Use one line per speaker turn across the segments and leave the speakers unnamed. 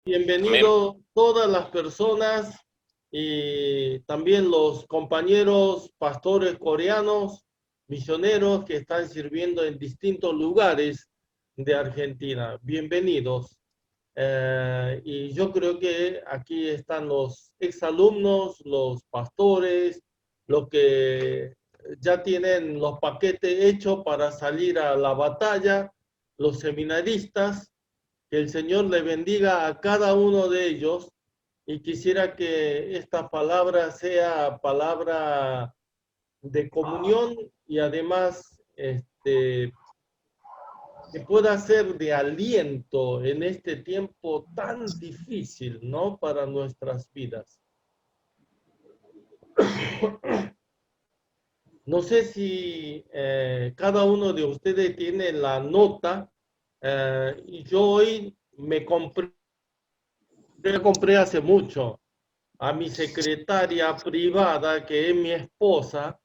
Amén.
Bienvenido todas las personas y también los compañeros pastores coreanos, misioneros que están sirviendo en distintos lugares de Argentina. Bienvenidos. Y yo creo que aquí están los exalumnos, los pastores, los que ya tienen los paquetes hechos para salir a la batalla, los seminaristas. Que el Señor le bendiga a cada uno de ellos y quisiera que esta palabra sea palabra de comunión y además que pueda ser de aliento en este tiempo tan difícil, ¿no? Para nuestras vidas. No sé si cada uno de ustedes tiene la nota y yo hoy compré hace mucho a mi secretaria privada, que es mi esposa,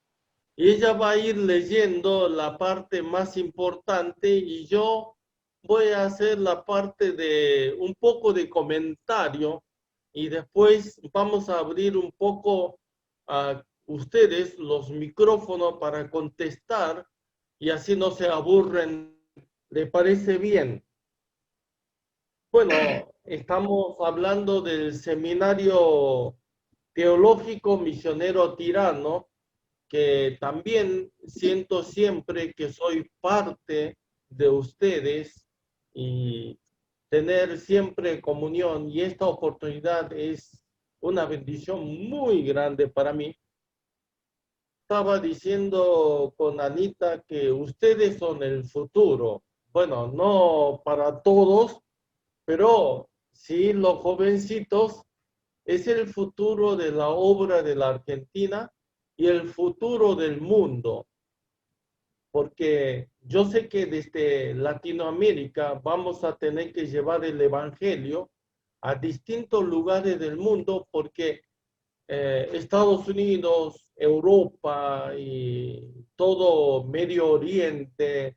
y ella va a ir leyendo la parte más importante y yo voy a hacer la parte de un poco de comentario y después vamos a abrir un poco a ustedes los micrófonos para contestar y así no se aburren. ¿Le parece bien? Bueno, estamos hablando del seminario teológico misionero tirano, que también siento siempre que soy parte de ustedes y tener siempre comunión. Y esta oportunidad es una bendición muy grande para mí. Estaba diciendo con Anita que ustedes son el futuro. Bueno, no para todos, pero sí, los jovencitos es el futuro de la obra de la Argentina y el futuro del mundo, porque yo sé que desde Latinoamérica vamos a tener que llevar el Evangelio a distintos lugares del mundo, porque Estados Unidos, Europa y todo Medio Oriente,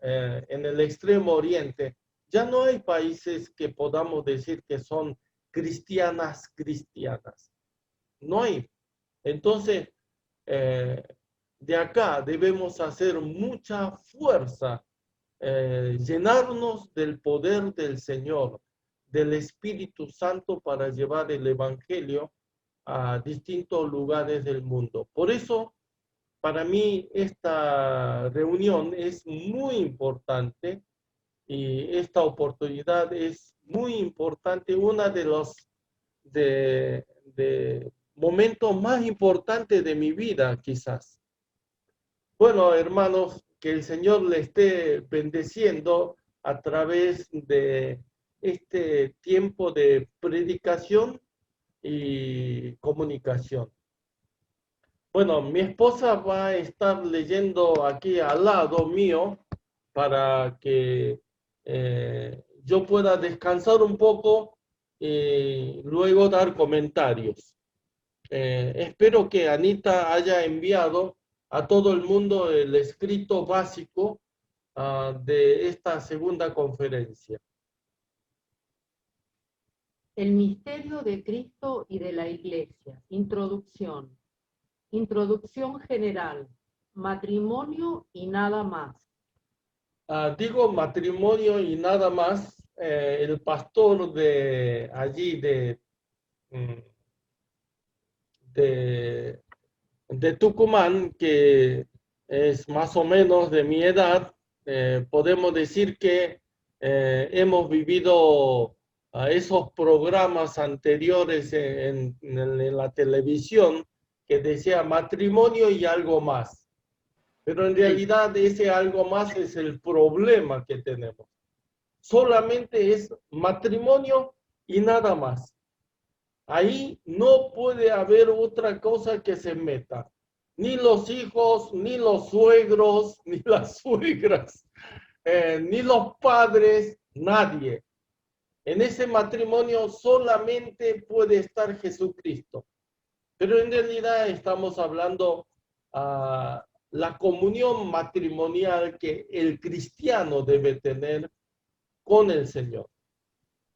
en el Extremo Oriente, ya no hay países que podamos decir que son cristianas. No hay. Entonces, eh, de acá debemos hacer mucha fuerza, llenarnos del poder del Señor, del Espíritu Santo para llevar el Evangelio a distintos lugares del mundo. Por eso, para mí, esta reunión es muy importante y esta oportunidad es muy importante, una de los de momentos más importantes de mi vida, quizás. Bueno, hermanos, que el Señor le esté bendeciendo a través de este tiempo de predicación y comunicación. Bueno, mi esposa va a estar leyendo aquí al lado mío para que yo pueda descansar un poco y luego dar comentarios. Espero que Anita haya enviado a todo el mundo el escrito básico de esta segunda conferencia.
El misterio de Cristo y de la Iglesia. Introducción. Introducción general. Matrimonio y nada más.
Digo matrimonio y nada más. El pastor de allí mm, de, de Tucumán, que es más o menos de mi edad, podemos decir que hemos vivido esos programas anteriores en la televisión que decía matrimonio y algo más. Pero en
Sí.
realidad ese algo más es el problema que tenemos. Solamente es matrimonio y nada más. Ahí no puede haber otra cosa que se meta. Ni los hijos, ni los suegros, ni las suegras, ni los padres, nadie. En ese matrimonio solamente puede estar Jesucristo. Pero en realidad estamos hablando la comunión matrimonial que el cristiano debe tener con el Señor.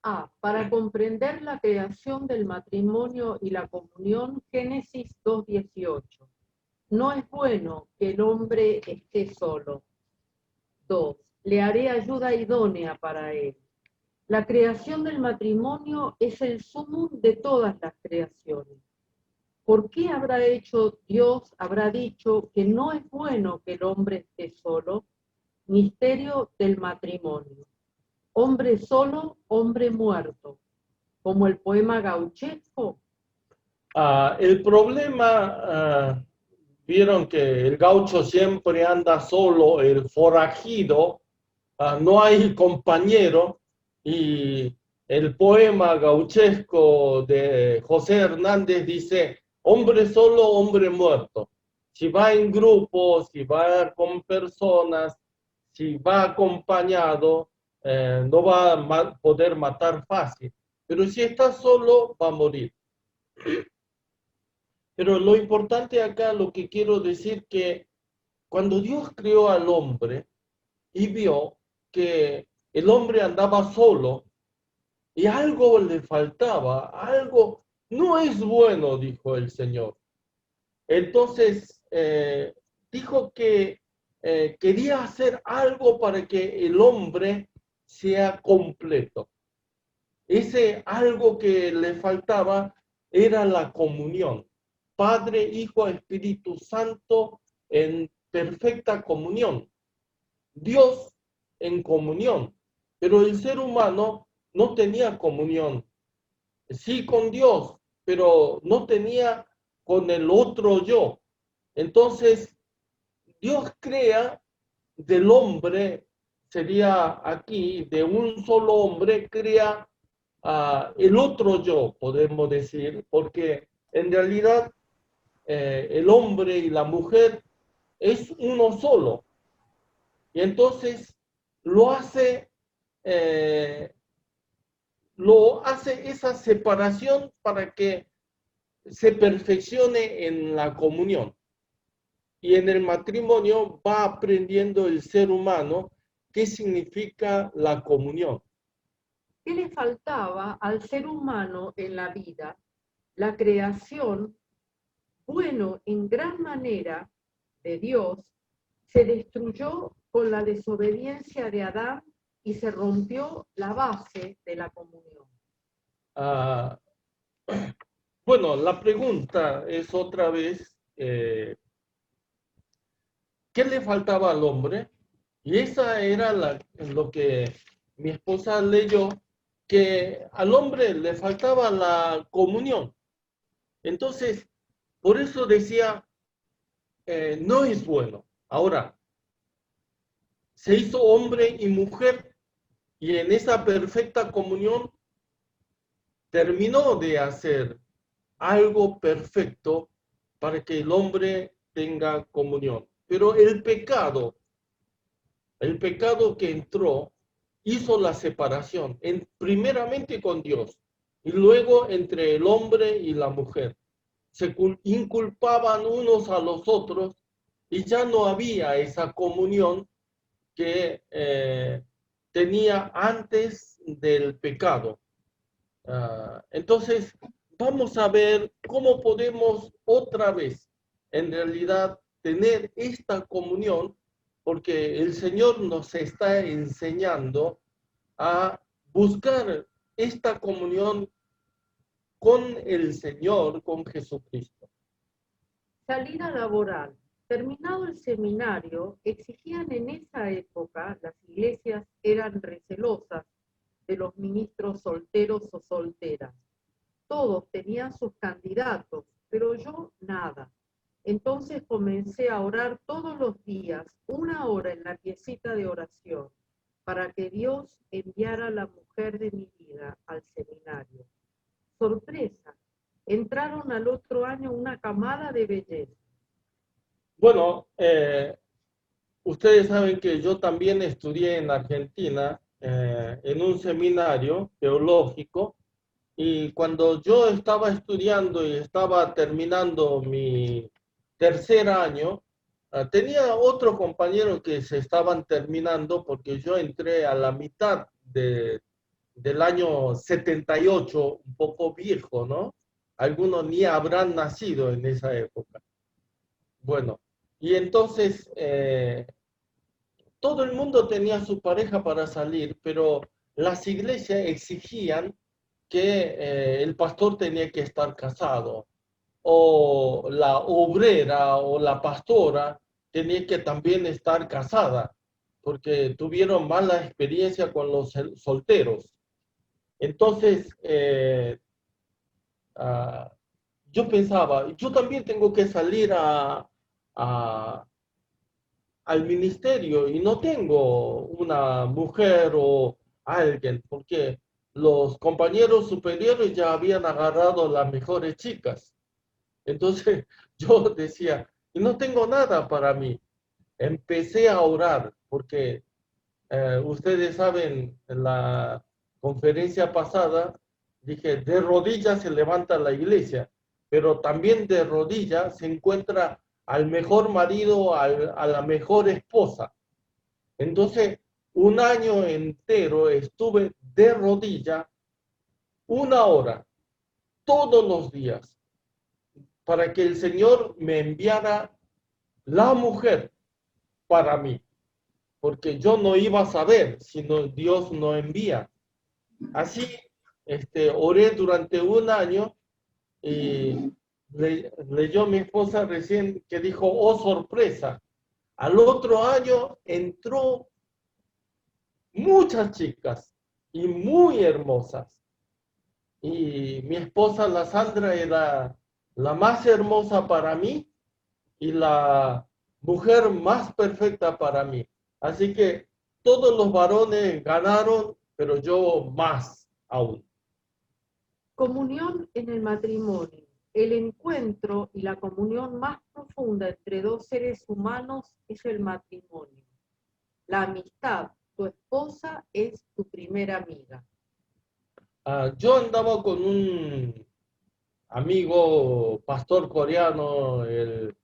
A. Para comprender la creación del matrimonio y la comunión, Génesis 2:18. No es bueno que el hombre esté solo. 2. Le haré ayuda idónea para él. La creación del matrimonio es el sumum de todas las creaciones. ¿Por qué habrá dicho que no es bueno que el hombre esté solo? Misterio del matrimonio. Hombre solo, hombre muerto. Como el poema gauchesco.
El problema, vieron que el gaucho siempre anda solo, el forajido, no hay compañero, y el poema gauchesco de José Hernández dice, hombre solo, hombre muerto. Si va en grupo, si va con personas, si va acompañado, no va a poder matar fácil. Pero si está solo, va a morir. Pero lo importante acá, lo que quiero decir que cuando Dios creó al hombre y vio que el hombre andaba solo y algo le faltaba, algo no es bueno, dijo el Señor. Entonces dijo que quería hacer algo para que el hombre sea completo. Ese algo que le faltaba era la comunión. Padre, Hijo, Espíritu Santo en perfecta comunión. Dios en comunión. Pero el ser humano no tenía comunión. Sí con Dios, pero no tenía con el otro yo. Entonces, Dios crea del hombre, sería aquí, de un solo hombre, crea el otro yo, podemos decir, porque en realidad el hombre y la mujer es uno solo. Y entonces lo hace, eh, lo hace esa separación para que se perfeccione en la comunión. Y en el matrimonio va aprendiendo el ser humano qué significa la comunión.
¿Qué le faltaba al ser humano en la vida? La creación, bueno en gran manera de Dios, se destruyó con la desobediencia de Adán y se rompió la base de la comunión.
Ah, bueno, la pregunta es otra vez, ¿qué le faltaba al hombre? Y esa era lo que mi esposa leyó, que al hombre le faltaba la comunión. Entonces, por eso decía, no es bueno. Ahora, se hizo hombre y mujer y en esa perfecta comunión terminó de hacer algo perfecto para que el hombre tenga comunión. Pero el pecado que entró, hizo la separación, primeramente con Dios y luego entre el hombre y la mujer. Se inculpaban unos a los otros y ya no había esa comunión que tenía antes del pecado. Entonces, vamos a ver cómo podemos otra vez, en realidad, tener esta comunión, porque el Señor nos está enseñando a buscar esta comunión con el Señor, con Jesucristo.
Salida laboral. Terminado el seminario, exigían en esa época, las iglesias eran recelosas de los ministros solteros o solteras. Todos tenían sus candidatos, pero yo nada. Entonces comencé a orar todos los días, 1 hora en la piecita de oración, para que Dios enviara a la mujer de mi vida al seminario. Sorpresa, entraron al otro año una camada de belleza.
Bueno, ustedes saben que yo también estudié en Argentina en un seminario teológico y cuando yo estaba estudiando y estaba terminando mi tercer año, tenía otros compañeros que se estaban terminando porque yo entré a la mitad del año 78, un poco viejo, ¿no? Algunos ni habrán nacido en esa época. Bueno, y entonces todo el mundo tenía su pareja para salir, pero las iglesias exigían que el pastor tenía que estar casado, o la obrera o la pastora tenía que también estar casada, porque tuvieron mala experiencia con los solteros. Entonces, ah, yo pensaba, yo también tengo que salir a- al ministerio y no tengo una mujer o alguien, porque los compañeros superiores ya habían agarrado las mejores chicas. Entonces yo decía, y no tengo nada para mí. Empecé a orar, porque ustedes saben, en la conferencia pasada dije, de rodillas se levanta la iglesia, pero también de rodillas se encuentra al mejor marido, a la mejor esposa. Entonces, un año entero estuve de rodillas 1 hora, todos los días, para que el Señor me enviara la mujer para mí, porque yo no iba a saber si Dios no envía. Así, oré durante 1 año y leyó mi esposa recién que dijo, oh sorpresa, al otro año entró muchas chicas y muy hermosas. Y mi esposa, la Sandra, era la más hermosa para mí y la mujer más perfecta para mí. Así que todos los varones ganaron, pero yo más aún.
Comunión en el matrimonio. El encuentro y la comunión más profunda entre dos seres humanos es el matrimonio. La amistad, tu esposa es tu primera amiga.
Yo andaba con un amigo pastor coreano, el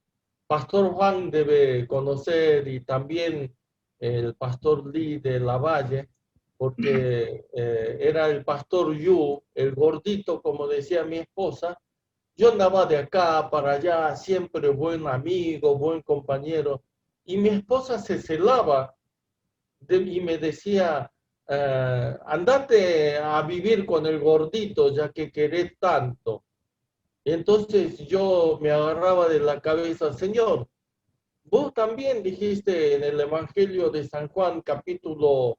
pastor Juan debe conocer, y también el pastor Lee de la Valle, porque era el pastor Yu, el gordito, como decía mi esposa. Yo andaba de acá para allá, siempre buen amigo, buen compañero, y mi esposa se celaba y me decía, andate a vivir con el gordito, ya que querés tanto. Entonces yo me agarraba de la cabeza, Señor, vos también dijiste en el Evangelio de San Juan, capítulo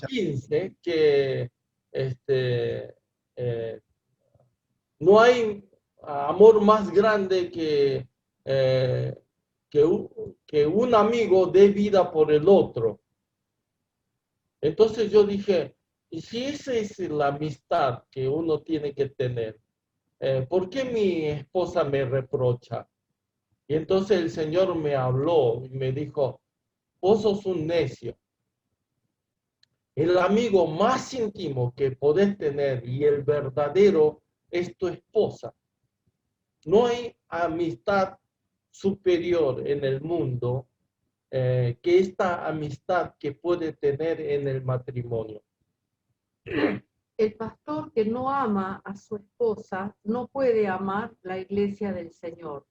15, que eh, no hay amor más grande eh, que un amigo dé vida por el otro. Entonces yo dije, ¿y si esa es la amistad que uno tiene que tener? ¿Por qué mi esposa me reprocha? Y entonces el Señor me habló y me dijo, vos sos un necio. El amigo más íntimo que podés tener y el verdadero es tu esposa. No hay amistad superior en el mundo que esta amistad que puede tener en el matrimonio.
El pastor que no ama a su esposa no puede amar la iglesia del Señor.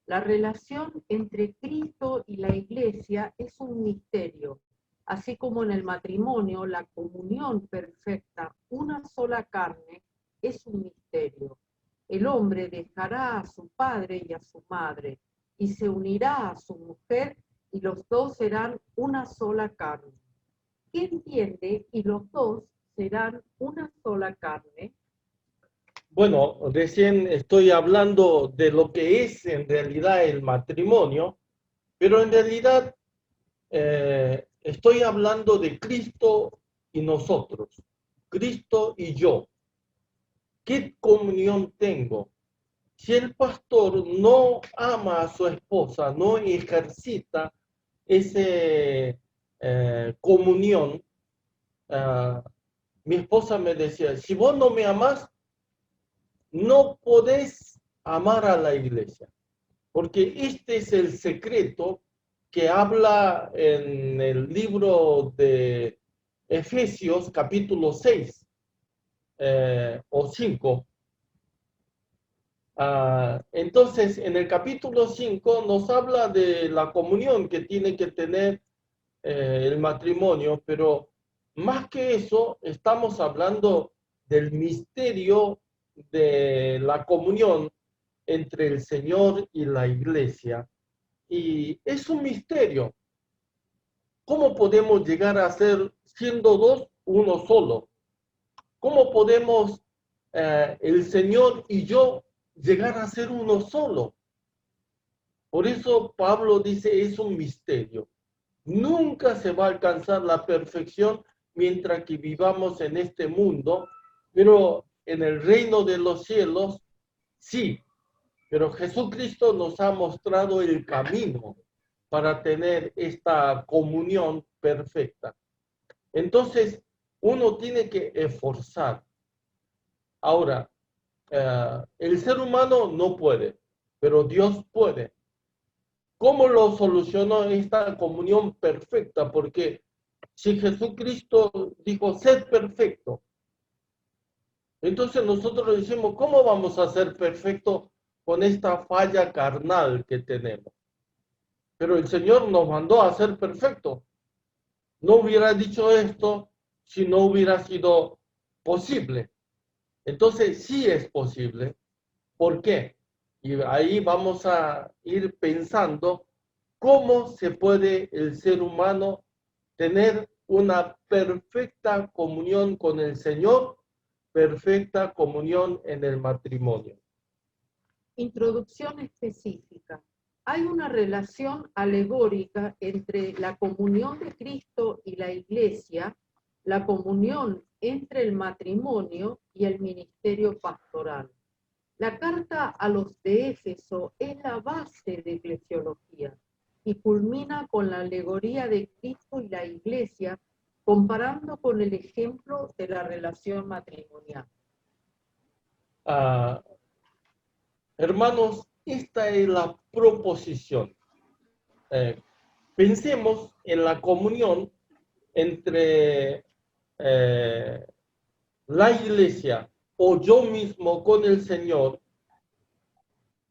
La relación entre Cristo y la iglesia es un misterio, así como en el matrimonio la comunión perfecta, una sola carne, es un misterio. El hombre dejará a su padre y a su madre y se unirá a su mujer y los dos serán una sola carne. ¿Qué entiende? Y los dos serán una sola carne.
Bueno, recién estoy hablando de lo que es en realidad el matrimonio, pero en realidad estoy hablando de Cristo y nosotros, Cristo y yo. ¿Qué comunión tengo? Si el pastor no ama a su esposa, no ejercita esa comunión, uh, mi esposa me decía, si vos no me amas, no podés amar a la iglesia, porque este es el secreto que habla en el libro de Efesios capítulo 6 o 5. Entonces, en el capítulo 5 nos habla de la comunión que tiene que tener el matrimonio, pero más que eso, estamos hablando del misterio de la comunión entre el Señor y la iglesia. Y es un misterio. ¿Cómo podemos llegar a ser, siendo dos, uno solo? ¿Cómo podemos el Señor y yo llegar a ser uno solo? Por eso Pablo dice, es un misterio. Nunca se va a alcanzar la perfección mientras que vivamos en este mundo, pero en el reino de los cielos, sí. Pero Jesucristo nos ha mostrado el camino para tener esta comunión perfecta. Entonces, uno tiene que esforzar. Ahora, el ser humano no puede, pero Dios puede. ¿Cómo lo solucionó esta comunión perfecta? Porque si Jesucristo dijo, sed perfecto, entonces nosotros decimos, ¿cómo vamos a ser perfectos con esta falla carnal que tenemos? Pero el Señor nos mandó a ser perfectos. No hubiera dicho esto si no hubiera sido posible. Entonces sí es posible. ¿Por qué? Y ahí vamos a ir pensando cómo se puede el ser humano tener una perfecta comunión con el Señor, perfecta comunión en el matrimonio.
Introducción específica. Hay una relación alegórica entre la comunión de Cristo y la Iglesia, la comunión entre el matrimonio y el ministerio pastoral. La carta a los de Éfeso es la base de eclesiología y culmina con la alegoría de Cristo y la Iglesia, comparando con el ejemplo de la relación matrimonial.
Hermanos, esta es la proposición. Pensemos en la comunión entre la iglesia o yo mismo con el Señor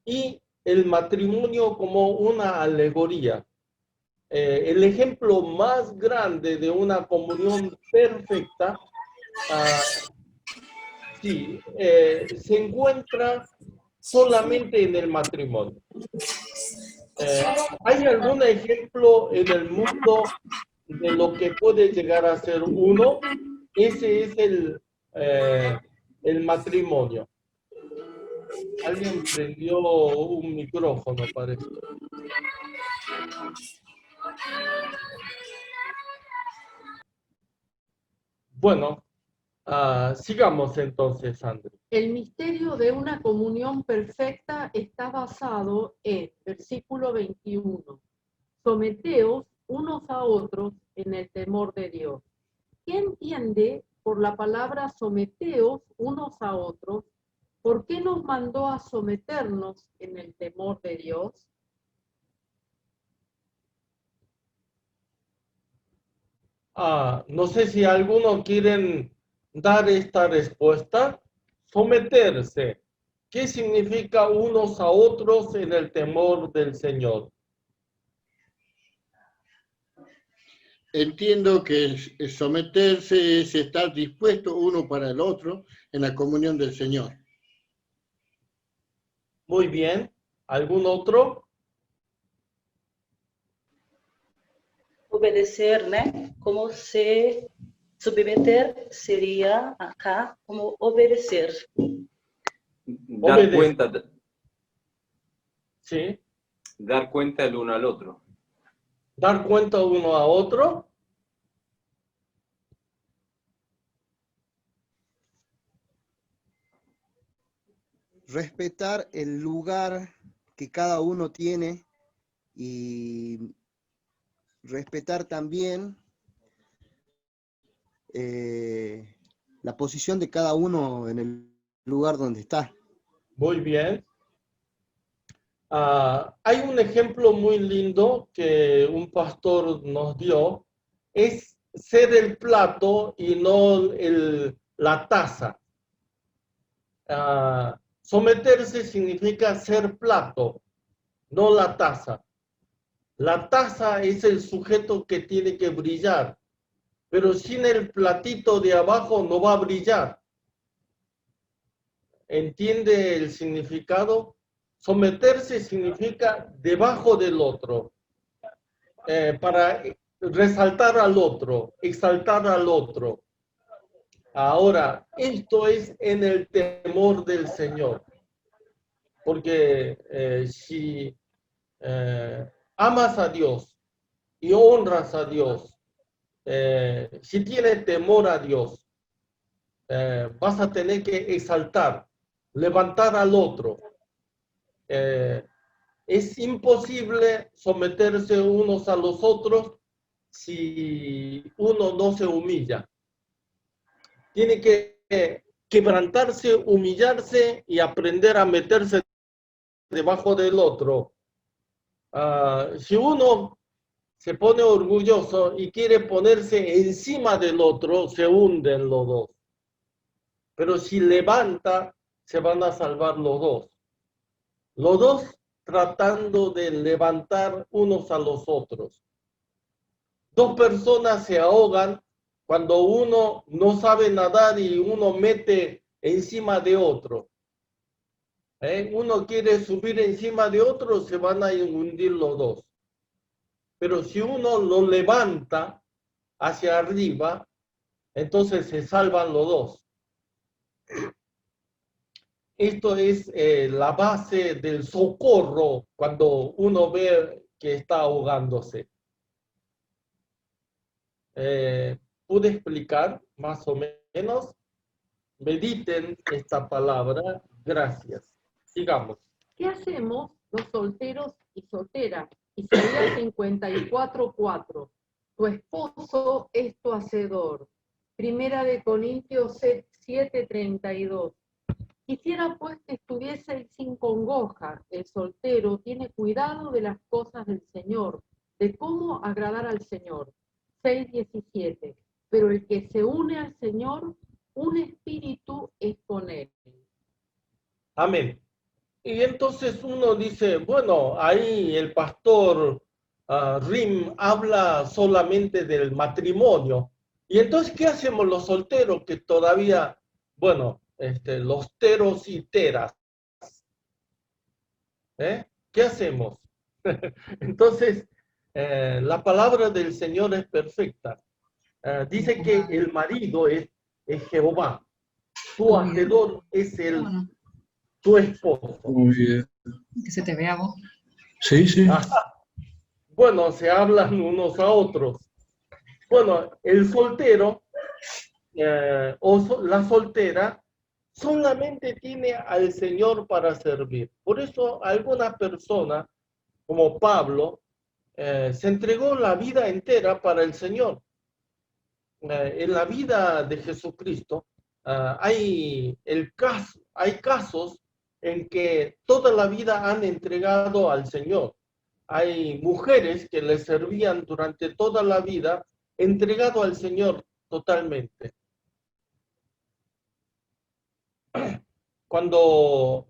y el matrimonio como una alegoría. El ejemplo más grande de una comunión perfecta se encuentra solamente en el matrimonio. ¿Hay algún ejemplo en el mundo de lo que puede llegar a ser uno? Ese es el matrimonio. Alguien prendió un micrófono, parece. Bueno, sigamos entonces, André.
El misterio de una comunión perfecta está basado en, versículo 21, someteos unos a otros en el temor de Dios. ¿Qué entiende por la palabra someteos unos a otros? ¿Por qué nos mandó a someternos en el temor de Dios?
No sé si alguno quieren dar esta respuesta. Someterse. ¿Qué significa unos a otros en el temor del Señor?
Entiendo que someterse es estar dispuesto uno para el otro en la comunión del Señor.
Muy bien. ¿Algún otro?
Obedecer, né? Como se submeter sería acá como obedecer.
Dar cuenta,
Sí.
dar cuenta el uno al otro.
Dar cuenta uno a otro.
Respetar el lugar que cada uno tiene y respetar también la posición de cada uno en el lugar donde está.
Muy bien. Hay un ejemplo muy lindo que un pastor nos dio. Es ser el plato y no la taza. Someterse significa ser plato, no la taza. La taza es el sujeto que tiene que brillar, pero sin el platito de abajo no va a brillar. ¿Entiende el significado? Someterse significa debajo del otro, para resaltar al otro, exaltar al otro. Ahora, esto es en el temor del Señor, porque si amas a Dios y honras a Dios, si tienes temor a Dios, vas a tener que exaltar, levantar al otro. Es imposible someterse unos a los otros si uno no se humilla. Tiene que quebrantarse, humillarse y aprender a meterse debajo del otro. Si uno se pone orgulloso y quiere ponerse encima del otro, se hunden los dos. Pero si levanta, se van a salvar los dos. Los dos tratando de levantar unos a los otros. Dos personas se ahogan cuando uno no sabe nadar y uno mete encima de otro. Uno quiere subir encima de otro, se van a hundir los dos. Pero si uno lo levanta hacia arriba, entonces se salvan los dos. Esto es la base del socorro cuando uno ve que está ahogándose. ¿Pude explicar más o menos? Mediten esta palabra. Gracias. Sigamos.
¿Qué hacemos los solteros y solteras? Isaías 54:4. Tu esposo es tu hacedor. Primera de Corintios 7:32. Quisiera pues que estuviese sin congoja. El soltero tiene cuidado de las cosas del Señor, de cómo agradar al Señor. 6:17. Pero el que se une al Señor, un espíritu es con él.
Amén. Y entonces uno dice, bueno, ahí el pastor Rim habla solamente del matrimonio. Y entonces, ¿qué hacemos los solteros que todavía, bueno, los teros y teras? ¿Qué hacemos? Entonces, la palabra del Señor es perfecta. Dice que el marido es Jehová. Tu hacedor es tu esposo.
Muy bien.
Que se te vea vos.
Sí, sí.
Bueno, se hablan unos a otros. Bueno, el soltero la soltera solamente tiene al Señor para servir. Por eso alguna persona, como Pablo, se entregó la vida entera para el Señor. En la vida de Jesucristo hay casos en que toda la vida han entregado al Señor. Hay mujeres que le servían durante toda la vida, entregado al Señor totalmente. Cuando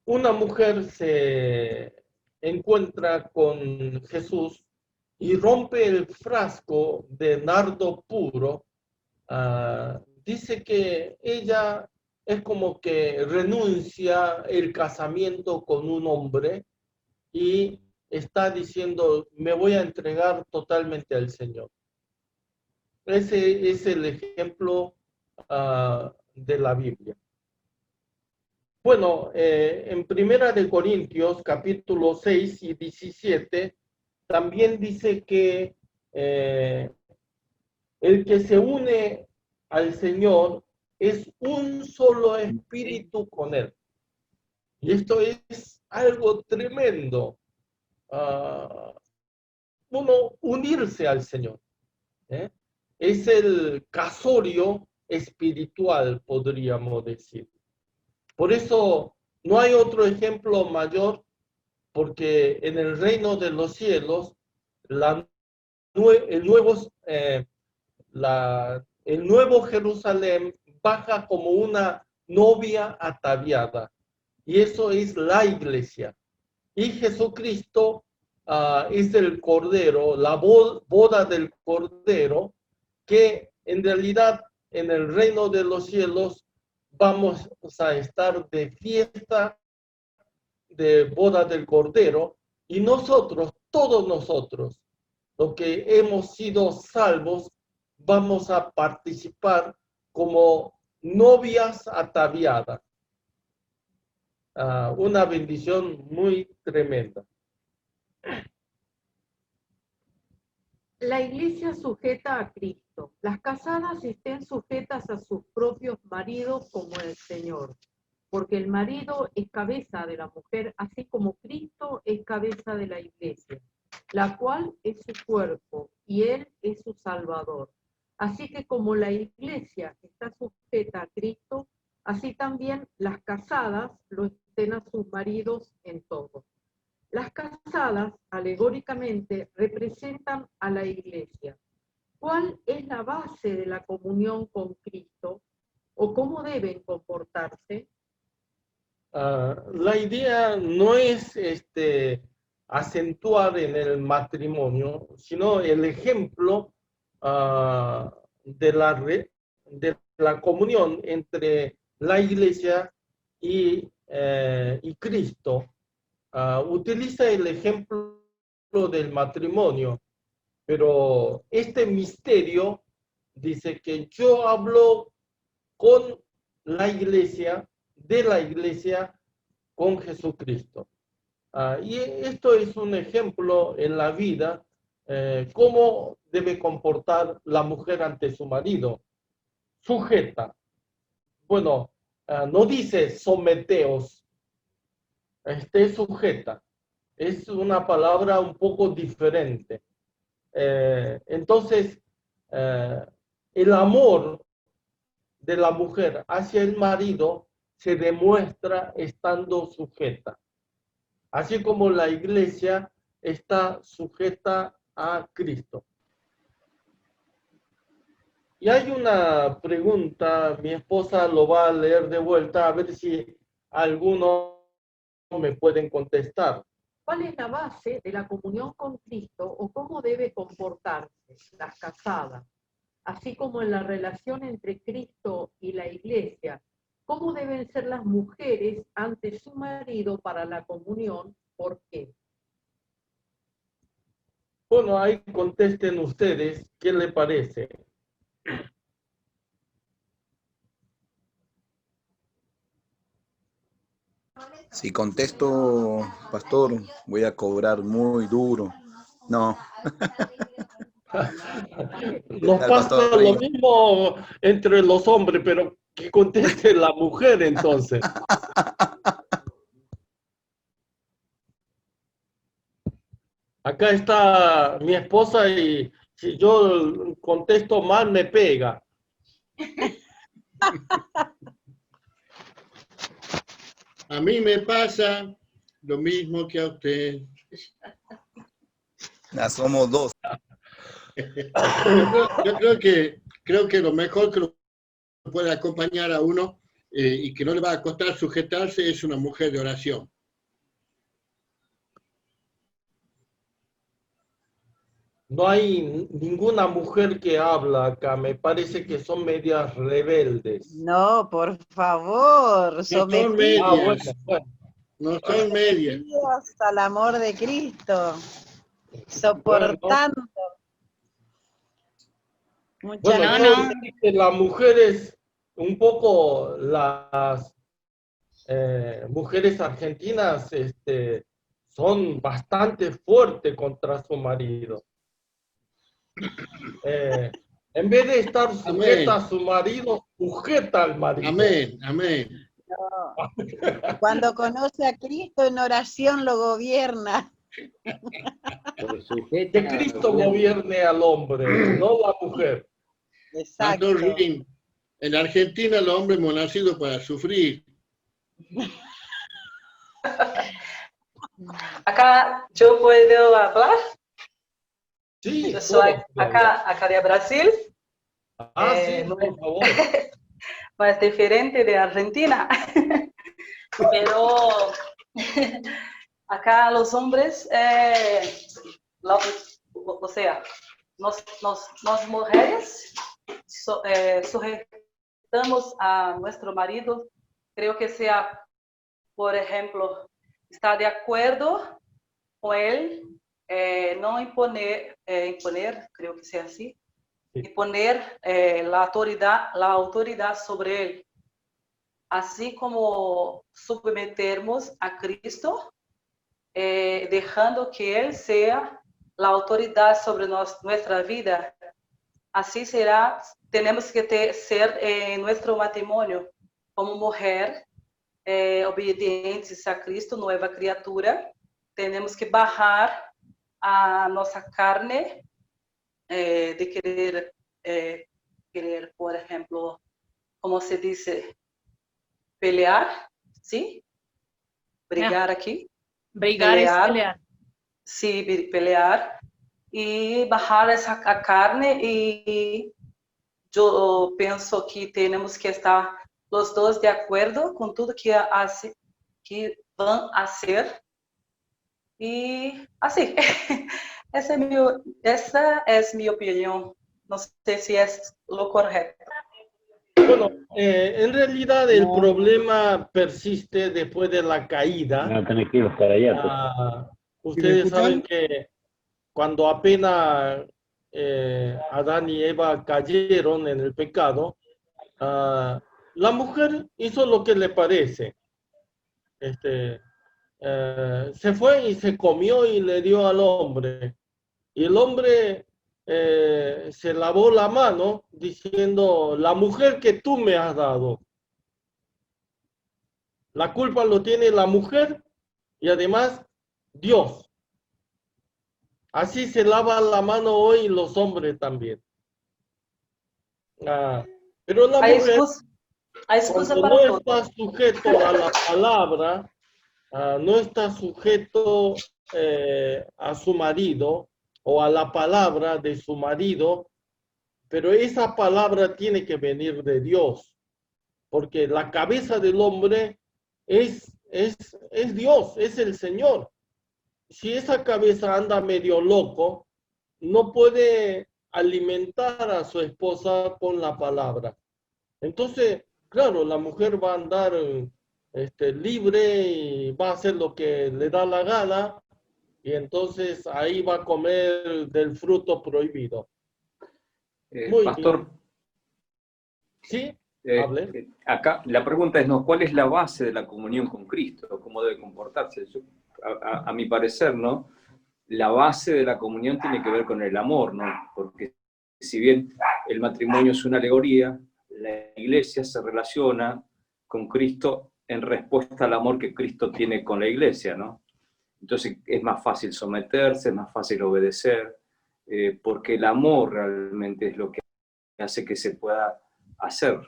una mujer se encuentra con Jesús y rompe el frasco de nardo puro, dice que ella es como que renuncia el casamiento con un hombre y está diciendo, me voy a entregar totalmente al Señor. Ese es el ejemplo de la Biblia. Bueno, en Primera de Corintios, capítulo 6 y 17, también dice que el que se une al Señor es un solo espíritu con Él. Y esto es algo tremendo. Uno unirse al Señor. Es el casorio espiritual, podríamos decir. Por eso no hay otro ejemplo mayor, porque en el reino de los cielos la el nuevo Jerusalén baja como una novia ataviada. Y eso es la iglesia. Y Jesucristo es el Cordero, la boda del Cordero, que en realidad en el reino de los cielos vamos a estar de fiesta de boda del Cordero, y nosotros, todos nosotros, los que hemos sido salvos, vamos a participar como novias ataviadas. Una bendición muy tremenda.
La iglesia sujeta a Cristo. Las casadas estén sujetas a sus propios maridos como el Señor, porque el marido es cabeza de la mujer, así como Cristo es cabeza de la iglesia, la cual es su cuerpo, y Él es su Salvador. Así que como la iglesia está sujeta a Cristo, así también las casadas lo estén a sus maridos en todo. Las casadas, alegóricamente, representan a la iglesia. ¿Cuál es la base de la comunión con Cristo? ¿O cómo deben comportarse?
La idea no es acentuar en el matrimonio, sino el ejemplo de la comunión entre la iglesia y Cristo. Utiliza el ejemplo del matrimonio, pero este misterio dice que yo hablo con la iglesia, de la iglesia, con Jesucristo. Y esto es un ejemplo en la vida, cómo debe comportar la mujer ante su marido. Sujeta. Bueno, no dice someteos, esté sujeta. Es una palabra un poco diferente. Entonces, el amor de la mujer hacia el marido se demuestra estando sujeta. Así como la iglesia está sujeta a Cristo. Y hay una pregunta, mi esposa lo va a leer de vuelta, a ver si alguno me pueden contestar.
¿Cuál es la base de la comunión con Cristo o cómo debe comportarse las casadas? Así como en la relación entre Cristo y la iglesia, ¿cómo deben ser las mujeres ante su marido para la comunión? ¿Por qué?
Bueno, ahí contesten ustedes, ¿qué le parece?
Si contesto, pastor, voy a cobrar muy duro. No.
Nos pasa lo mismo entre los hombres, pero que conteste la mujer entonces. Acá está mi esposa y si yo contesto mal me pega.
A mí me pasa lo mismo que a usted.
Ya somos dos.
Yo creo que lo mejor que lo puede acompañar a uno y que no le va a costar sujetarse es una mujer de oración.
No hay ninguna mujer que habla acá, me parece que son medias rebeldes.
No, por favor,
No son
sometidos
medias, no son medias.
al amor de Cristo, soportando. Muchas
Bueno, las mujeres, un poco las mujeres argentinas son bastante fuertes contra su marido. En vez de estar sujeta a su marido, sujeta al marido.
Amén, amén.
No. Cuando conoce a Cristo en oración lo gobierna.
Que Cristo gobierne al hombre, no la mujer.
Exacto.
En Argentina los hombres hemos nacido para sufrir.
Acá yo puedo hablar.
Sí,
Yo soy acá de Brasil.
Sí, por favor.
Más diferente de Argentina. Pero acá los hombres, o sea, nos mujeres sujetamos a nuestro marido, creo que sea, por ejemplo, está de acuerdo con él, no imponer, creo que sea así, imponer la autoridad sobre él, así como submeternos a Cristo, dejando que Él sea la autoridad sobre nuestra vida. Así será, tenemos que ser en nuestro matrimonio como mujer, obedientes a Cristo, nueva criatura. Tenemos que bajar a nuestra carne de querer, por ejemplo, como se dice, pelear, ¿sí? Brigar aquí.
Brigar es pelear.
Sí, pelear y bajar esa carne, y yo pienso que tenemos que estar los dos de acuerdo con todo que van a hacer, y así. Esa es mi opinión. No sé si es lo correcto.
Bueno, en realidad el problema persiste después de la caída.
No tenés que ir para allá.
Ustedes saben que cuando apenas Adán y Eva cayeron en el pecado, la mujer hizo lo que le parece. Se fue y se comió y le dio al hombre. Y el hombre se lavó la mano diciendo: la mujer que tú me has dado. La culpa lo tiene la mujer y además Dios. Así se lava la mano hoy los hombres también. Pero la mujer, cuando no está sujeto a la palabra, no está sujeto a su marido o a la palabra de su marido, pero esa palabra tiene que venir de Dios, porque la cabeza del hombre es Dios, es el Señor. Si esa cabeza anda medio loco, no puede alimentar a su esposa con la palabra. Entonces, claro, la mujer va a andar libre y va a hacer lo que le da la gana, y entonces ahí va a comer del fruto prohibido.
Pastor,
bien. ¿Sí?
Acá la pregunta es, ¿no? ¿Cuál es la base de la comunión con Cristo? ¿Cómo debe comportarse? A mi parecer, ¿no? La base de la comunión tiene que ver con el amor, ¿no? Porque si bien el matrimonio es una alegoría, la iglesia se relaciona con Cristo en respuesta al amor que Cristo tiene con la iglesia, ¿no? Entonces es más fácil someterse, es más fácil obedecer, porque el amor realmente es lo que hace que se pueda hacer.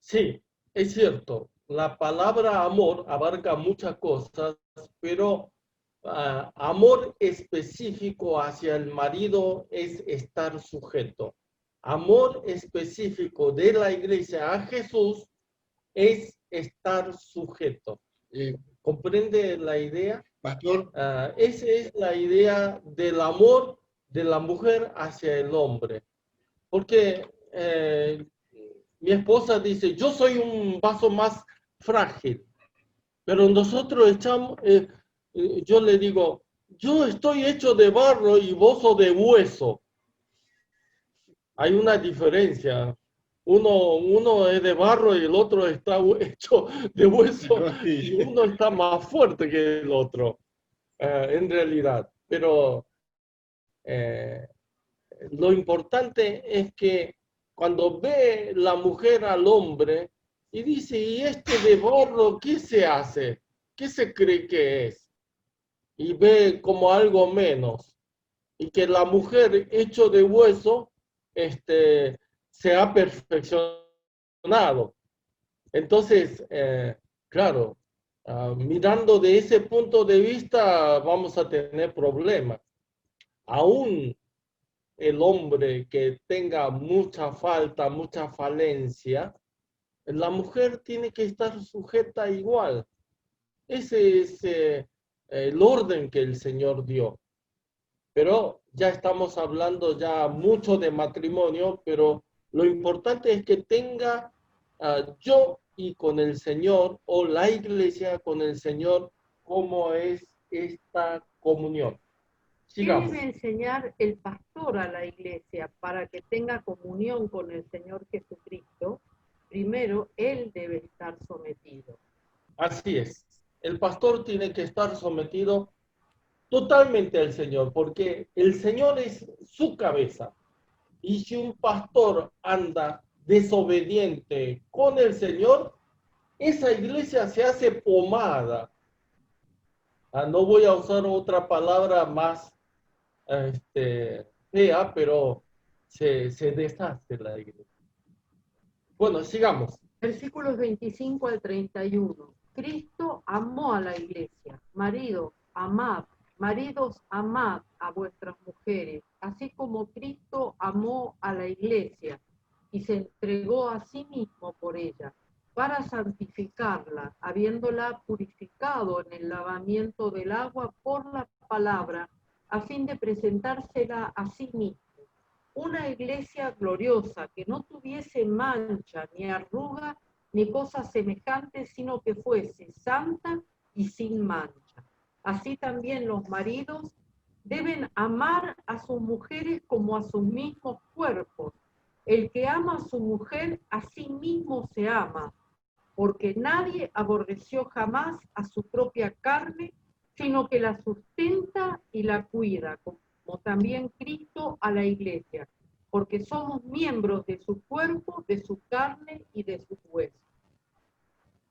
Sí, es cierto. La palabra amor abarca muchas cosas, pero amor específico hacia el marido es estar sujeto. Amor específico de la iglesia a Jesús es estar sujeto. ¿Comprende la idea?
Pastor.
Esa es la idea del amor de la mujer hacia el hombre. Porque mi esposa dice: yo soy un vaso más frágil, pero nosotros echamos, yo le digo: yo estoy hecho de barro y vos sos de hueso. Hay una diferencia. Uno es de barro y el otro está hecho de hueso, y uno está más fuerte que el otro, en realidad. Pero lo importante es que cuando ve la mujer al hombre y dice: ¿y este de barro qué se hace? ¿Qué se cree que es? Y ve como algo menos. Y que la mujer hecho de hueso se ha perfeccionado. Entonces, claro, mirando de ese punto de vista vamos a tener problemas. aún el hombre que tenga mucha falta, mucha falencia, la mujer tiene que estar sujeta igual. Ese es el orden que el Señor dio. Pero ya estamos hablando ya mucho de matrimonio, pero lo importante es que tenga yo y con el Señor, o la iglesia con el Señor, cómo es esta comunión.
¿Qué
Sigamos.
debe enseñar el pastor a la iglesia para que tenga comunión con el Señor Jesucristo? Primero, él debe estar sometido.
Así es. El pastor tiene que estar sometido totalmente al Señor, porque el Señor es su cabeza. Y si un pastor anda desobediente con el Señor, esa iglesia se hace pomada. No voy a usar otra palabra más fea, pero se deshace la iglesia. Bueno, sigamos.
Versículos 25 al 31. Cristo amó a la iglesia. Maridos, amad a vuestras mujeres, así como Cristo amó a la iglesia y se entregó a sí mismo por ella, para santificarla, habiéndola purificado en el lavamiento del agua por la palabra, a fin de presentársela a sí mismo. Una iglesia gloriosa, que no tuviese mancha, ni arruga, ni cosa semejante, sino que fuese santa y sin mancha. Así también los maridos deben amar a sus mujeres como a sus mismos cuerpos. El que ama a su mujer, a sí mismo se ama, porque nadie aborreció jamás a su propia carne, sino que la sustenta y la cuida, como también Cristo a la iglesia, porque somos miembros de su cuerpo, de su carne y de sus huesos.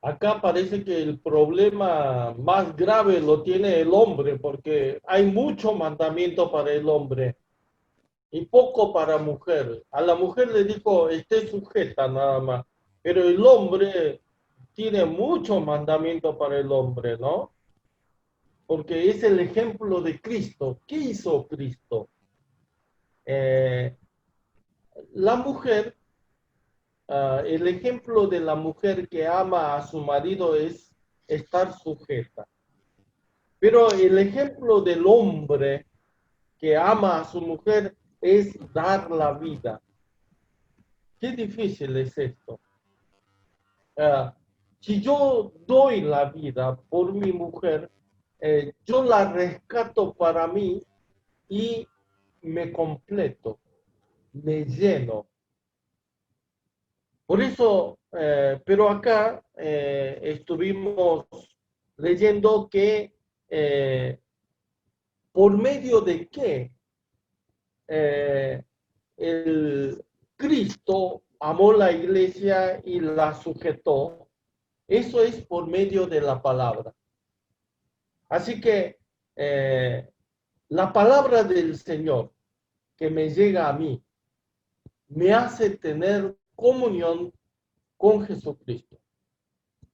Acá parece que el problema más grave lo tiene el hombre, porque hay mucho mandamiento para el hombre y poco para mujer. A la mujer le dijo, esté sujeta nada más, pero el hombre tiene mucho mandamiento para el hombre, ¿no? Porque es el ejemplo de Cristo. ¿Qué hizo Cristo? La mujer, el ejemplo de la mujer que ama a su marido es estar sujeta. Pero el ejemplo del hombre que ama a su mujer es dar la vida. Qué difícil es esto. Si yo doy la vida por mi mujer, yo la rescato para mí y me completo, me lleno. Por eso, pero acá estuvimos leyendo que por medio de qué el Cristo amó la iglesia y la sujetó. Eso es por medio de la palabra. Así que la palabra del Señor que me llega a mí me hace tener comunión con Jesucristo.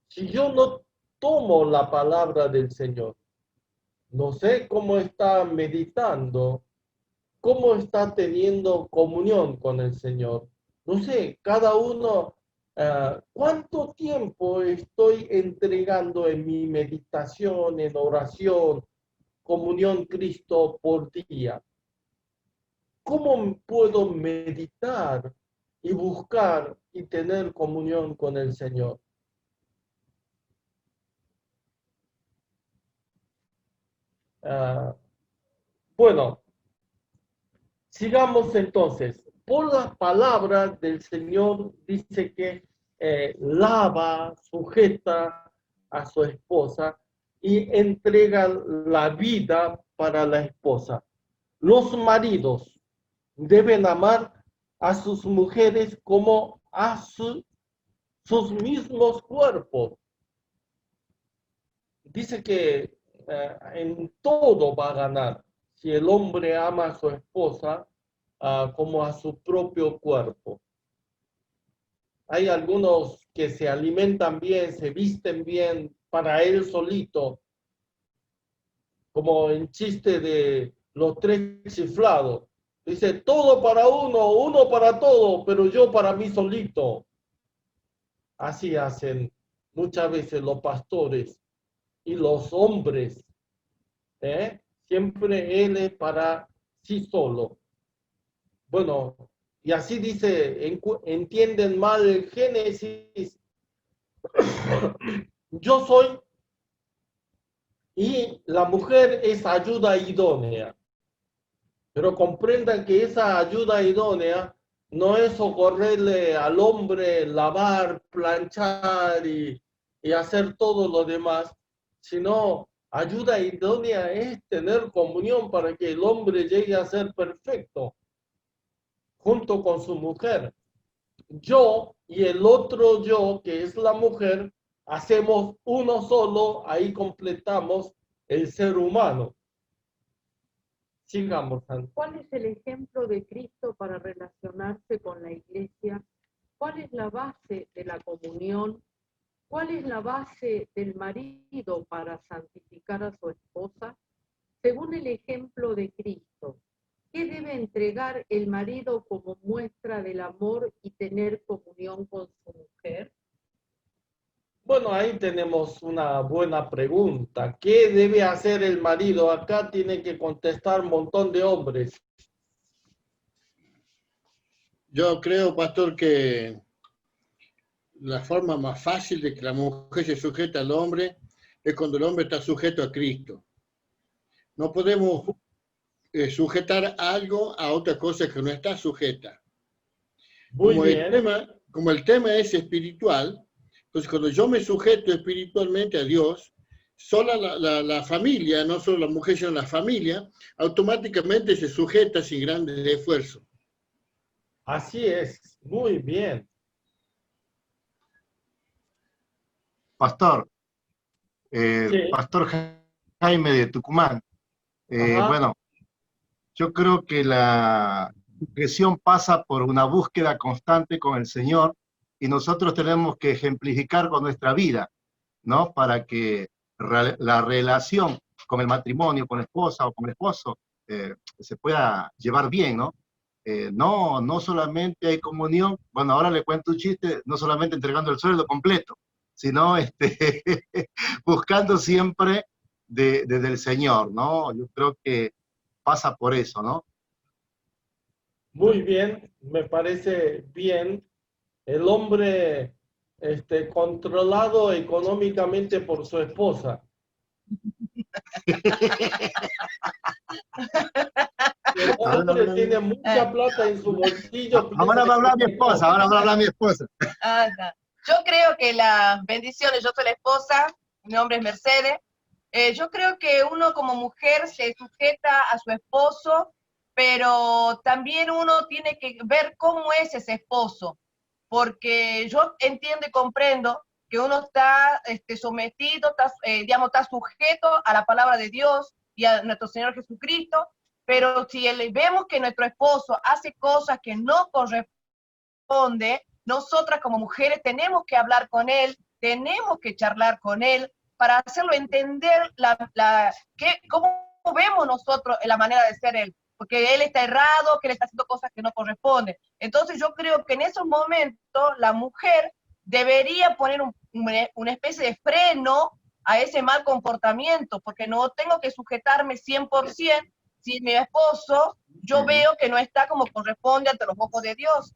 Si yo no tomo la palabra del Señor, no sé cómo está meditando, cómo está teniendo comunión con el Señor. No sé, cada uno, ¿cuánto tiempo estoy entregando en mi meditación, en oración, comunión Cristo por día? ¿Cómo puedo meditar y buscar y tener comunión con el Señor? Bueno, sigamos entonces. Por las palabras del Señor dice que lava, sujeta a su esposa y entrega la vida para la esposa. Los maridos deben amar a sus mujeres como a sus mismos cuerpos. Dice que en todo va a ganar. Si el hombre ama a su esposa como a su propio cuerpo. Hay algunos que se alimentan bien, se visten bien para él solito, como en chiste de los tres chiflados. Dice, todo para uno, uno para todo, pero yo para mí solito. Así hacen muchas veces los pastores y los hombres. Siempre él es para sí solo. Bueno, y así dice, entienden mal el Génesis. Yo soy, y la mujer es ayuda idónea. Pero comprendan que esa ayuda idónea no es socorrerle al hombre, lavar, planchar y hacer todo lo demás, sino ayuda idónea es tener comunión para que el hombre llegue a ser perfecto junto con su mujer. Yo y el otro yo, que es la mujer, hacemos uno solo, ahí completamos el ser humano. Sigamos, Santa.
¿Cuál es el ejemplo de Cristo para relacionarse con la iglesia? ¿Cuál es la base de la comunión? ¿Cuál es la base del marido para santificar a su esposa? Según el ejemplo de Cristo, ¿qué debe entregar el marido como muestra del amor y tener comunión con su mujer?
Bueno, ahí tenemos una buena pregunta. ¿Qué debe hacer el marido? Acá tiene que contestar un montón de hombres.
Yo creo, pastor, que la forma más fácil de que la mujer se sujeta al hombre es cuando el hombre está sujeto a Cristo. No podemos sujetar algo a otra cosa que no está sujeta.
Muy bien.
Como el tema es espiritual, entonces cuando yo me sujeto espiritualmente a Dios, sola la familia, no solo la mujer, sino la familia, automáticamente se sujeta sin grandes esfuerzos.
Así es, muy bien.
Pastor,
Sí.
Pastor Jaime de Tucumán. Bueno, yo creo que la sujeción pasa por una búsqueda constante con el Señor y nosotros tenemos que ejemplificar con nuestra vida, ¿no? Para que la relación con el matrimonio, con la esposa o con el esposo, se pueda llevar bien, ¿no? No solamente hay comunión, bueno, ahora le cuento un chiste, no solamente entregando el sueldo completo, sino buscando siempre desde el Señor, ¿no? Yo creo que pasa por eso, ¿no?
Muy bien, me parece bien. El hombre controlado económicamente por su esposa. El hombre tiene mucha plata en su bolsillo.
Ahora va a hablar mi esposa, ahora va a hablar mi esposa.
Yo creo que las bendiciones, yo soy la esposa, mi nombre es Mercedes, yo creo que uno como mujer se sujeta a su esposo, pero también uno tiene que ver cómo es ese esposo, porque yo entiendo y comprendo que uno está sometido, está, digamos, está sujeto a la palabra de Dios y a nuestro Señor Jesucristo, pero si vemos que nuestro esposo hace cosas que no corresponden, nosotras como mujeres tenemos que hablar con él, tenemos que charlar con él para hacerlo entender cómo vemos nosotros la manera de ser él, porque él está errado, que él está haciendo cosas que no corresponden. Entonces yo creo que en esos momentos la mujer debería poner una especie de freno a ese mal comportamiento, porque no tengo que sujetarme 100% si mi esposo yo veo que no está como corresponde ante los ojos de Dios.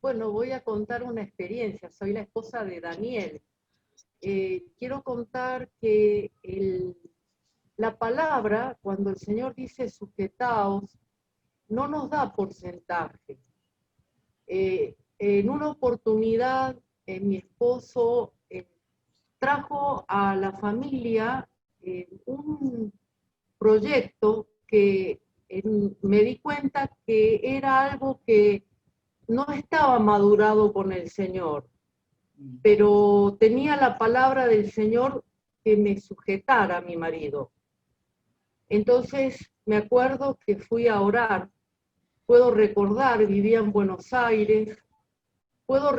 Bueno, voy a contar una experiencia. Soy la esposa de Daniel. Quiero contar que la palabra, cuando el Señor dice sujetaos, no nos da porcentaje. En una oportunidad, mi esposo trajo a la familia un proyecto que me di cuenta que era algo que no estaba madurado con el Señor, pero tenía la palabra del Señor que me sujetara a mi marido. Entonces me acuerdo que fui a orar. Puedo recordar, vivía en Buenos Aires, puedo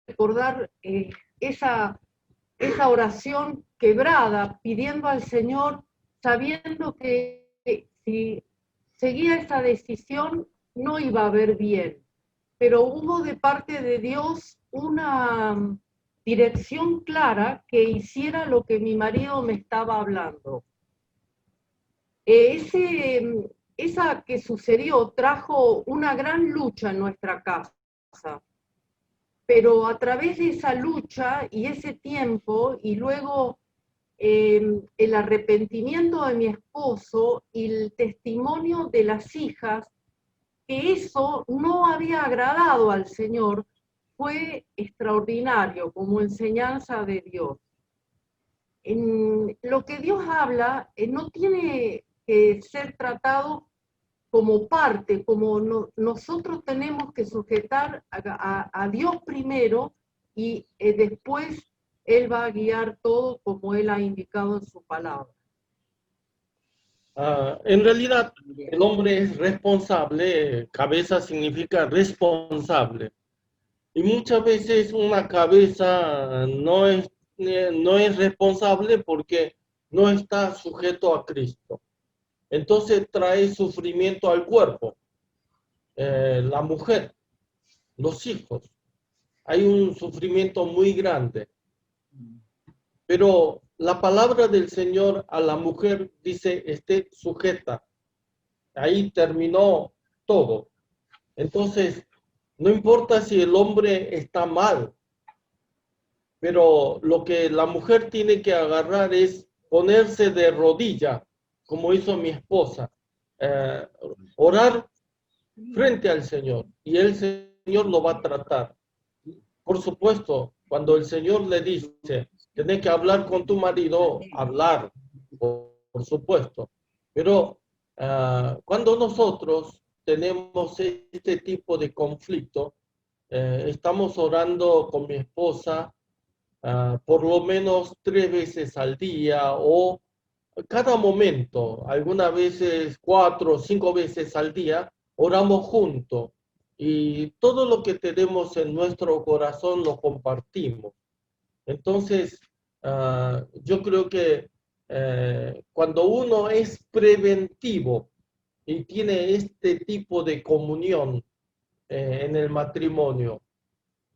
recordar esa oración quebrada, pidiendo al Señor sabiendo que si seguía esa decisión no iba a ver bien, pero hubo de parte de Dios una dirección clara que hiciera lo que mi marido me estaba hablando. Esa que sucedió trajo una gran lucha en nuestra casa, pero a través de esa lucha y ese tiempo, y luego el arrepentimiento de mi esposo y el testimonio de las hijas, que eso no había agradado al Señor, fue extraordinario como enseñanza de Dios. En lo que Dios habla no tiene que ser tratado como parte, como nosotros tenemos que sujetar a Dios primero y después Él va a guiar todo como Él ha indicado en su palabra.
En realidad, el hombre es responsable, cabeza significa responsable. Y muchas veces una cabeza no es responsable porque no está sujeto a Cristo. Entonces trae sufrimiento al cuerpo. La mujer, los hijos. Hay un sufrimiento muy grande. Pero la palabra del Señor a la mujer dice, esté sujeta. Ahí terminó todo. Entonces, no importa si el hombre está mal, pero lo que la mujer tiene que agarrar es ponerse de rodilla, como hizo mi esposa, orar frente al Señor, y el Señor lo va a tratar. Por supuesto, cuando el Señor le dice, tienes que hablar con tu marido, hablar, por supuesto. Pero cuando nosotros tenemos este tipo de conflicto, estamos orando con mi esposa por lo menos 3 veces al día o cada momento, algunas veces 4 o 5 veces al día, oramos juntos. Y todo lo que tenemos en nuestro corazón lo compartimos. Entonces, yo creo que cuando uno es preventivo y tiene este tipo de comunión en el matrimonio,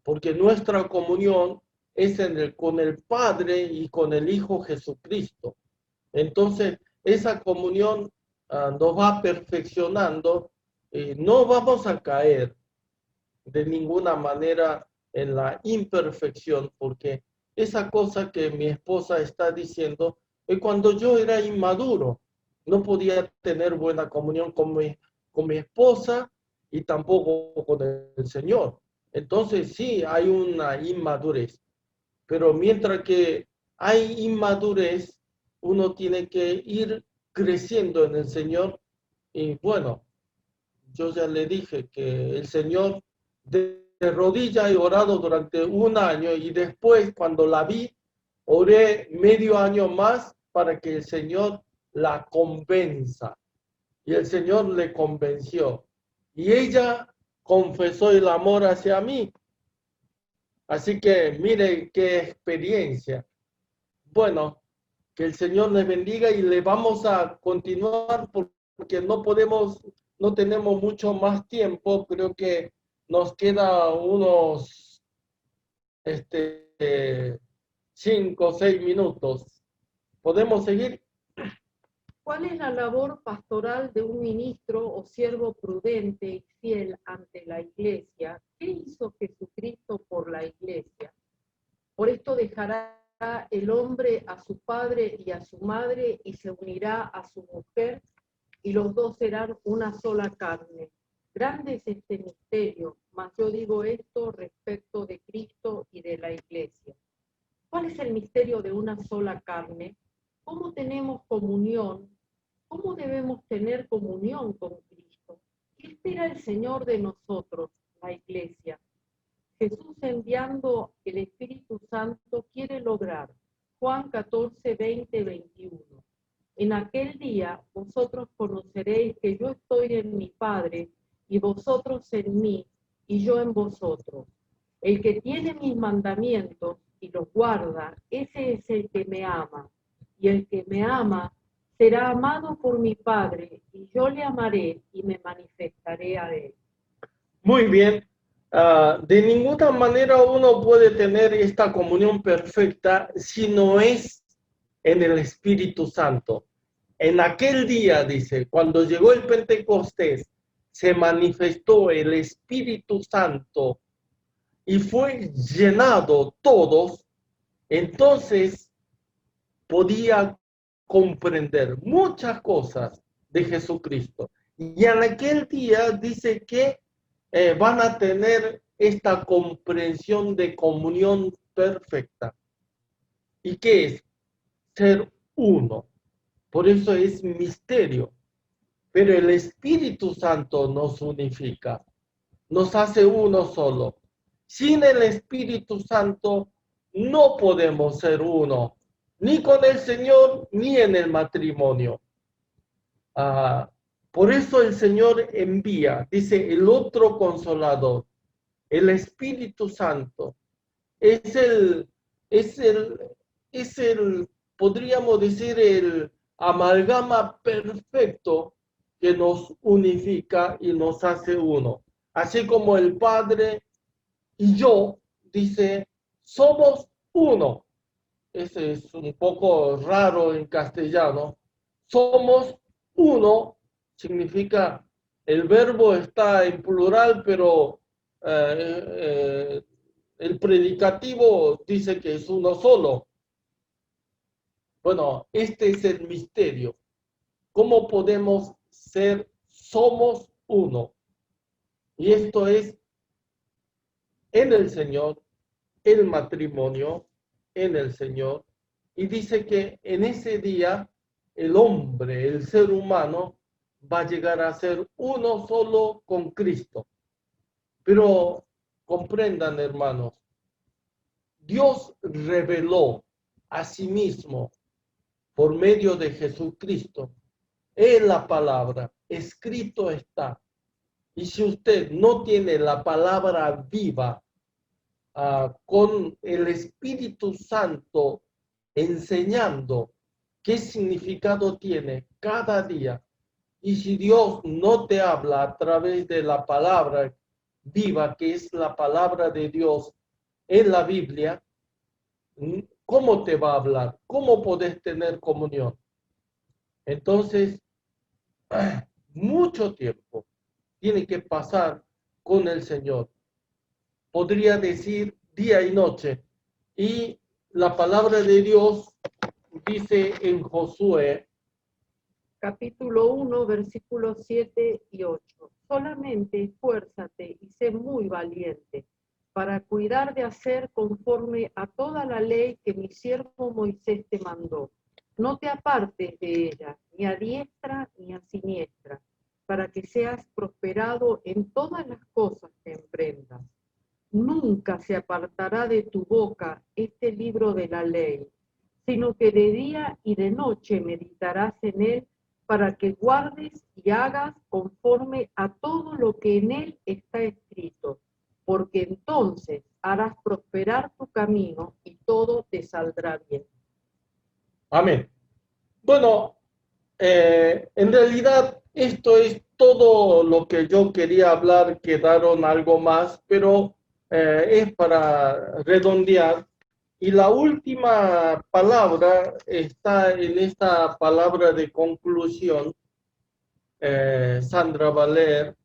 porque nuestra comunión es con el Padre y con el Hijo Jesucristo. Entonces, esa comunión nos va perfeccionando. No vamos a caer de ninguna manera en la imperfección, porque esa cosa que mi esposa está diciendo es cuando yo era inmaduro, no podía tener buena comunión con mi esposa y tampoco con el Señor. Entonces sí, hay una inmadurez, pero mientras que hay inmadurez, uno tiene que ir creciendo en el Señor. Y bueno, yo ya le dije que el Señor de rodillas he orado durante 1 año y después cuando la vi, oré medio año más para que el Señor la convenza. Y el Señor le convenció. Y ella confesó el amor hacia mí. Así que mire qué experiencia. Bueno, que el Señor les bendiga y le vamos a continuar porque no tenemos mucho más tiempo. Creo que nos queda unos 5 o 6 minutos. ¿Podemos seguir?
¿Cuál es la labor pastoral de un ministro o siervo prudente y fiel ante la iglesia? ¿Qué hizo Jesucristo por la iglesia? Por esto dejará el hombre a su padre y a su madre y se unirá a su mujer y los dos serán una sola carne. Grande es este misterio, mas yo digo esto respecto de Cristo y de la iglesia. ¿Cuál es el misterio de una sola carne? ¿Cómo tenemos comunión? ¿Cómo debemos tener comunión con Cristo? ¿Qué espera el Señor de nosotros, la iglesia? Jesús, enviando el Espíritu Santo, quiere lograr. Juan 14, 20, 21. En aquel día vosotros conoceréis que yo estoy en mi Padre y vosotros en mí y yo en vosotros. El que tiene mis mandamientos y los guarda, ese es el que me ama. Y el que me ama Será amado por mi Padre, y yo le amaré y me manifestaré a él.
Muy bien. De ninguna manera uno puede tener esta comunión perfecta si no es en el Espíritu Santo. En aquel día, dice, cuando llegó el Pentecostés, se manifestó el Espíritu Santo y fue llenado todos, entonces podía comprender muchas cosas de Jesucristo. Y en aquel día dice que van a tener esta comprensión de comunión perfecta. ¿Y qué es? Ser uno. Por eso es misterio. Pero el Espíritu Santo nos unifica, nos hace uno solo. Sin el Espíritu Santo no podemos ser uno, ni con el Señor, ni en el matrimonio. Por eso el Señor envía, dice, el otro consolador, el Espíritu Santo. Es el, podríamos decir, el amalgama perfecto que nos unifica y nos hace uno. Así como el Padre y yo, dice, somos uno. Ese es un poco raro en castellano. Somos uno significa, el verbo está en plural, pero el predicativo dice que es uno solo. Bueno, este es el misterio. ¿Cómo podemos ser? Somos uno. Y esto es en el Señor, el matrimonio en el Señor. Y dice que en ese día el hombre, el ser humano, va a llegar a ser uno solo con Cristo. Pero comprendan, hermanos, Dios reveló a sí mismo por medio de Jesucristo. Es la palabra, escrito está. Y si usted no tiene la palabra viva, con el Espíritu Santo enseñando qué significado tiene cada día, y si Dios no te habla a través de la palabra viva, que es la palabra de Dios en la Biblia, ¿cómo te va a hablar? ¿Cómo podés tener comunión? Entonces, mucho tiempo tiene que pasar con el Señor. Podría decir día y noche. Y la palabra de Dios dice en Josué,
capítulo 1, versículos 7 y 8. Solamente esfuérzate y sé muy valiente para cuidar de hacer conforme a toda la ley que mi siervo Moisés te mandó. No te apartes de ella, ni a diestra ni a siniestra, para que seas prosperado en todas las cosas que emprendas. Nunca se apartará de tu boca este libro de la ley, sino que de día y de noche meditarás en él, para que guardes y hagas conforme a todo lo que en él está escrito, porque entonces harás prosperar tu camino y todo te saldrá bien.
Amén. Bueno, en realidad esto es todo lo que yo quería hablar. Quedaron algo más, pero es para redondear. Y la última palabra está en esta palabra de conclusión. Sandra va a leer.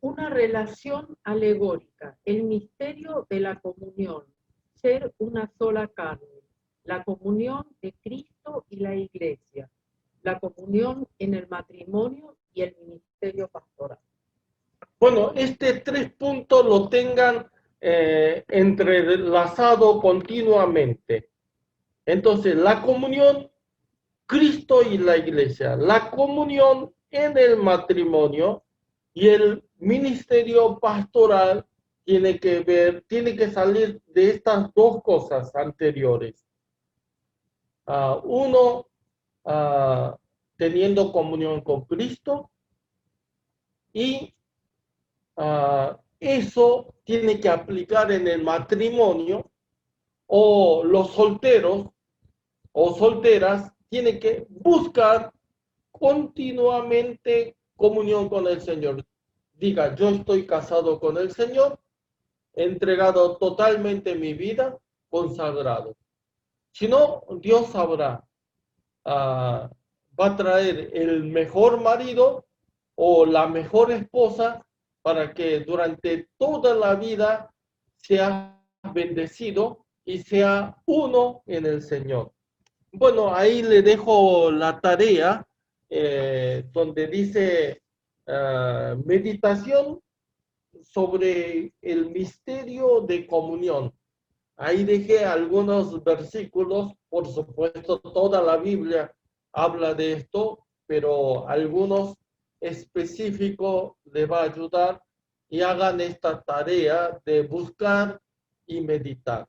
Una relación alegórica, el misterio de la comunión, ser una sola carne, la comunión de Cristo y la Iglesia, la comunión en el matrimonio y el ministerio pastoral.
Bueno, este 3 puntos lo tengan entrelazado continuamente. Entonces, la comunión, Cristo y la Iglesia, la comunión en el matrimonio y el ministerio pastoral tiene que salir de estas dos cosas anteriores. Uno, teniendo comunión con Cristo, y eso tiene que aplicar en el matrimonio, o los solteros o solteras tienen que buscar continuamente comunión con el Señor. Diga, yo estoy casado con el Señor, he entregado totalmente mi vida, consagrado. Si no, Dios sabrá, va a traer el mejor marido o la mejor esposa para que durante toda la vida sea bendecido y sea uno en el Señor. Bueno, ahí le dejo la tarea donde dice meditación sobre el misterio de comunión. Ahí dejé algunos versículos, por supuesto toda la Biblia habla de esto, pero algunos específicos les va a ayudar y hagan esta tarea de buscar y meditar.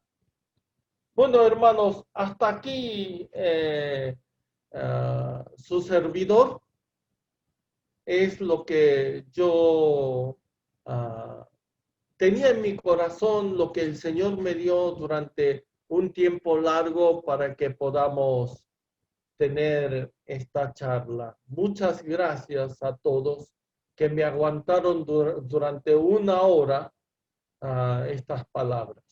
Bueno, hermanos, hasta aquí su servidor es lo que yo tenía en mi corazón, lo que el Señor me dio durante un tiempo largo para que podamos tener esta charla. Muchas gracias a todos que me aguantaron durante una hora estas palabras.